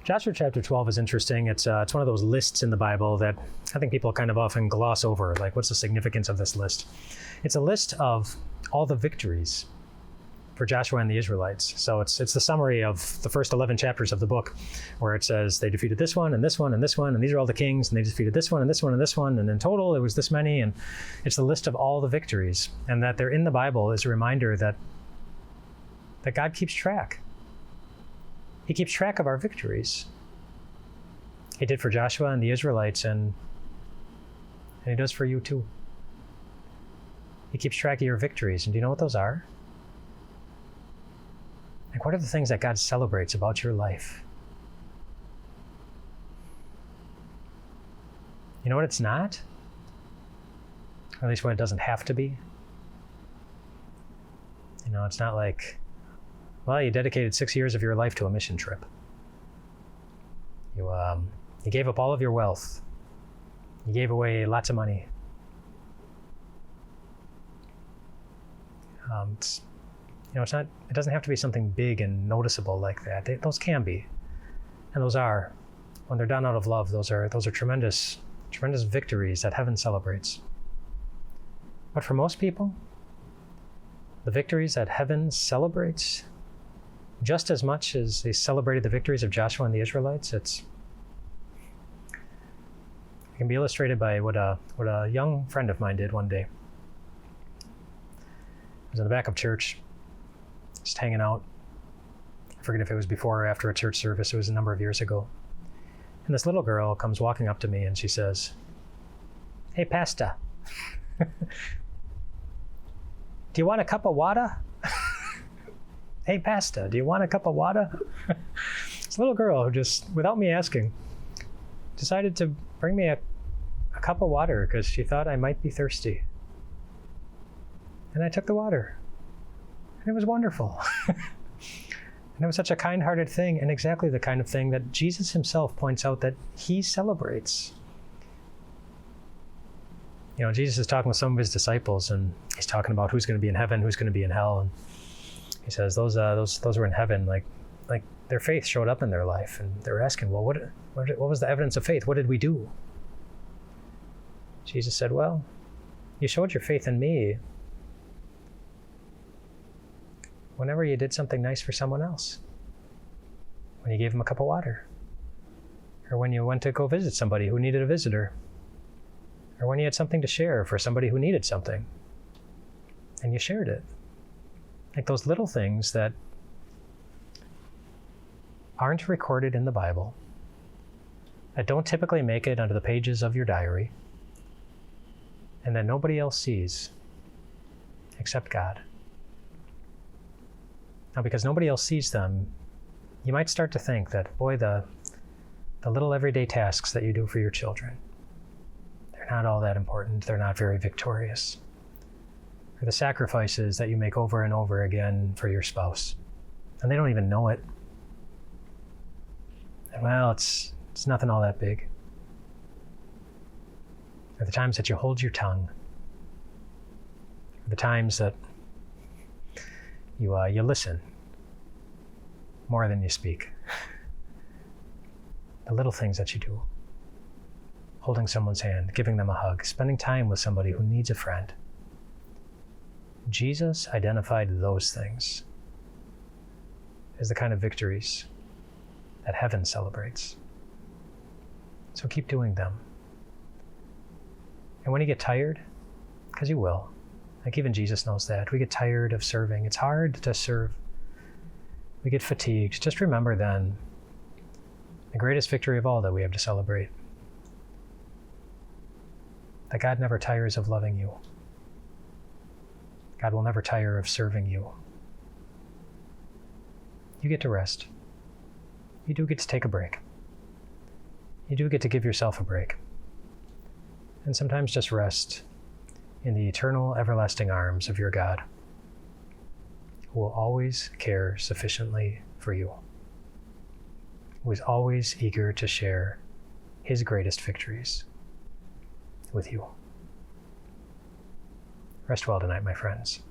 Joshua chapter 12 is interesting. It's one of those lists in the Bible that I think people kind of often gloss over. Like, what's the significance of this list? It's a list of all the victories for Joshua and the Israelites. So it's the summary of the first 11 chapters of the book, where it says they defeated this one and this one and this one, and these are all the kings, and they defeated this one and this one and this one, and in total it was this many. And it's the list of all the victories, and that they're in the Bible is a reminder that God keeps track. He keeps track of our victories. He did for Joshua and the Israelites, and he does for you too. He keeps track of your victories. And do you know what those are? Like, what are the things that God celebrates about your life? You know what it's not? Or at least what it doesn't have to be. You know, it's not like, well, you dedicated 6 years of your life to a mission trip. You gave up all of your wealth. You gave away lots of money. It's not. It doesn't have to be something big and noticeable like that. Those can be, and those are, when they're done out of love. Those are tremendous, tremendous victories that heaven celebrates. But for most people, the victories that heaven celebrates, just as much as they celebrated the victories of Joshua and the Israelites, it can be illustrated by what a young friend of mine did one day. I was in the back of church, just hanging out. I forget if it was before or after a church service. It was a number of years ago. And this little girl comes walking up to me and she says, "Hey, Pastor, do you want a cup of water?" "Hey, Pastor, do you want a cup of water?" This little girl who just, without me asking, decided to bring me a cup of water because she thought I might be thirsty. And I took the water. And it was wonderful. And it was such a kind-hearted thing, and exactly the kind of thing that Jesus himself points out that he celebrates. You know, Jesus is talking with some of his disciples, and he's talking about who's going to be in heaven, who's going to be in hell. And he says, those were in heaven, like their faith showed up in their life, and they're asking, well, what was the evidence of faith? What did we do? Jesus said, well, you showed your faith in me whenever you did something nice for someone else, when you gave them a cup of water, or when you went to go visit somebody who needed a visitor, or when you had something to share for somebody who needed something, and you shared it. Like those little things that aren't recorded in the Bible, that don't typically make it onto the pages of your diary, and that nobody else sees except God. Now, because nobody else sees them, you might start to think that, boy, the little everyday tasks that you do for your children, they're not all that important. They're not very victorious. Or the sacrifices that you make over and over again for your spouse, and they don't even know it. And well, it's nothing all that big. Or the times that you hold your tongue. Or the times that you listen more than you speak. The little things that you do. Holding someone's hand, giving them a hug, spending time with somebody who needs a friend. Jesus identified those things as the kind of victories that heaven celebrates. So keep doing them. And when you get tired, because you will, like even Jesus knows that, we get tired of serving. It's hard to serve. We get fatigued. Just remember then the greatest victory of all that we have to celebrate. That God never tires of loving you. God will never tire of serving you. You get to rest. You do get to take a break. You do get to give yourself a break. And sometimes just rest in the eternal, everlasting arms of your God, who will always care sufficiently for you, who is always eager to share his greatest victories with you. Rest well tonight, my friends.